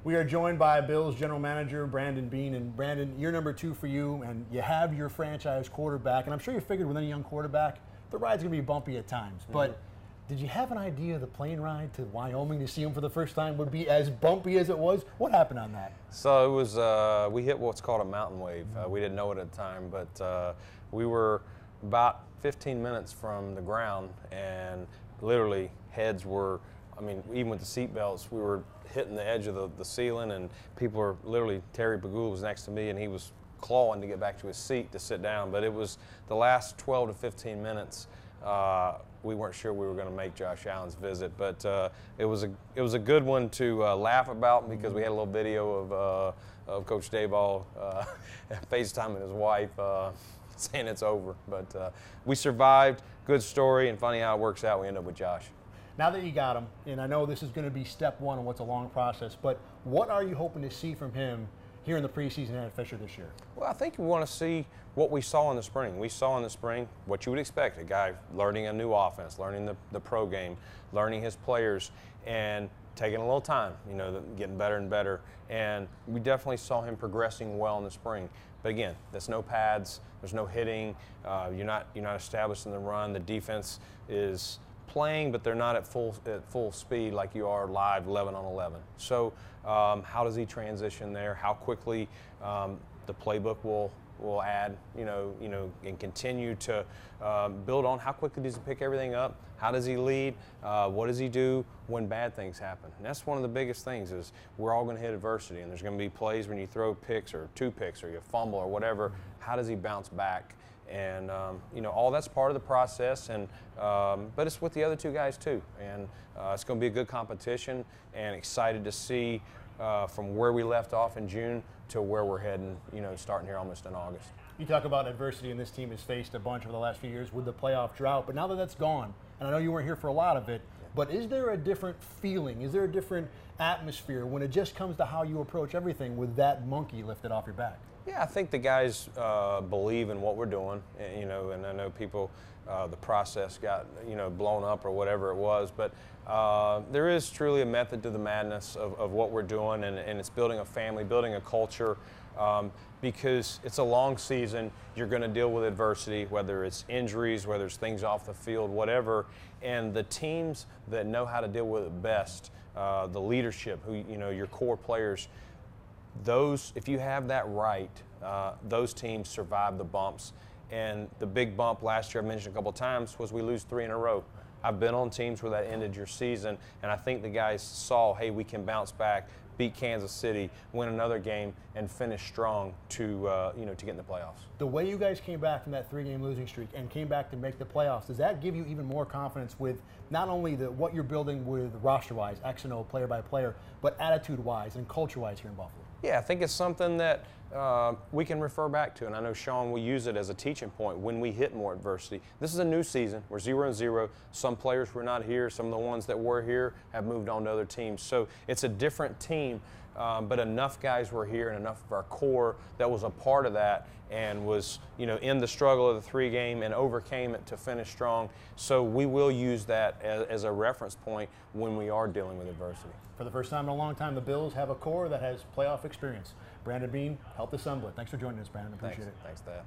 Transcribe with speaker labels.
Speaker 1: We are joined by Bills general manager Brandon Beane. And Brandon, year number 2 for you, and you have your franchise quarterback. And I'm sure you figured with any young quarterback, the ride's going to be bumpy at times. But did you have an idea the plane ride to Wyoming to see him for the first time would be as bumpy as it was? What happened on that?
Speaker 2: So it was, we hit what's called a mountain wave. We didn't know it at the time, but we were about 15 minutes from the ground, and literally heads were, I mean, even with the seat belts, we were hitting the edge of the ceiling, and people were literally, Terry Bagul was next to me, and he was clawing to get back to his seat to sit down. But it was the last 12 to 15 minutes. We weren't sure we were going to make Josh Allen's visit, but it was a good one to laugh about, because we had a little video of Coach Dayball FaceTiming his wife, saying it's over. But we survived. Good story, and funny how it works out. We end up with Josh.
Speaker 1: Now that you got him, and I know this is going to be step one of what's a long process, but what are you hoping to see from him here in the preseason at Fisher this year?
Speaker 2: Well, I think we want to see what we saw in the spring. We saw in the spring what you would expect, a guy learning a new offense, learning the pro game, learning his players, and taking a little time, you know, getting better and better. And we definitely saw him progressing well in the spring. But again, there's no pads, there's no hitting, you're not establishing the run. The defense is playing, but they're not at full speed like you are live 11 on 11. So how does he transition there? How quickly the playbook will add, and continue to build on? How quickly does he pick everything up? How does he lead? What does he do when bad things happen? And that's one of the biggest things, is we're all going to hit adversity, and there's going to be plays when you throw picks or 2 picks or you fumble or whatever. How does he bounce back? And all that's part of the process, and but it's with the other 2 guys too, and it's going to be a good competition, and excited to see from where we left off in June to where we're heading, starting here almost in August.
Speaker 1: You talk about adversity, and this team has faced a bunch over the last few years with the playoff drought, but now that that's gone, and I know you weren't here for a lot of it, but is there a different feeling, is there a different atmosphere when it just comes to how you approach everything with that monkey lifted off your back?
Speaker 2: Yeah, I think the guys believe in what we're doing, and I know people, the process got, blown up or whatever it was, but there is truly a method to the madness of what we're doing, and it's building a family, building a culture, because it's a long season. You're going to deal with adversity, whether it's injuries, whether it's things off the field, whatever, and the teams that know how to deal with it best, the leadership, who, your core players, those, if you have that right, those teams survive the bumps. And the big bump last year, I mentioned a couple of times, was we lose 3 in a row. I've been on teams where that ended your season, and I think the guys saw, hey, we can bounce back, beat Kansas City, win another game, and finish strong to get in the playoffs.
Speaker 1: The way you guys came back from that 3-game losing streak and came back to make the playoffs, does that give you even more confidence with not only what you're building with roster-wise, X and O, player by player, but attitude-wise and culture-wise here in Buffalo?
Speaker 2: Yeah, I think it's something that we can refer back to, and I know Sean will use it as a teaching point when we hit more adversity. This is a new season. We're 0-0. Some players were not here. Some of the ones that were here have moved on to other teams. So it's a different team, but enough guys were here and enough of our core that was a part of that and was, in the struggle of the 3-game and overcame it to finish strong. So we will use that as a reference point when we are dealing with adversity.
Speaker 1: For the first time in a long time, the Bills have a core that has playoff experience. Brandon Beane helped assemble it. Thanks for joining us, Brandon. Appreciate it.
Speaker 2: Thanks, Dad.